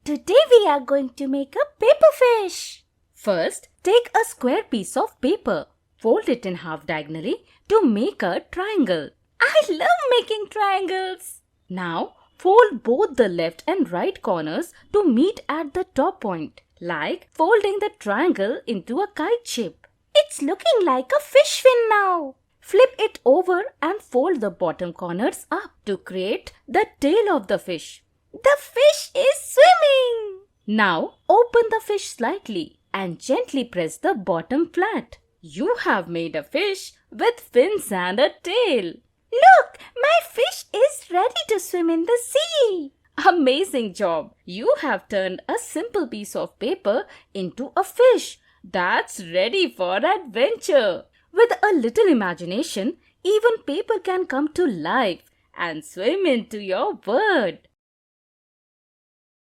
Today we are going to make a paper fish. First, take a square piece of paper. Fold it in half diagonally to make a triangle. I love making triangles. Now, fold both the left and right corners to meet at the top point, like folding the triangle into a kite shape. It's looking like a fish fin now. Flip it over and fold the bottom corners up to create the tail of the fish. The fish is swimming. Now, open the fish slightly and gently press the bottom flat. You have made a fish with fins and a tail. Look, my fish is ready to swim in the sea. Amazing job! You have turned a simple piece of paper into a fish that's ready for adventure. With a little imagination, even paper can come to life and swim into your world.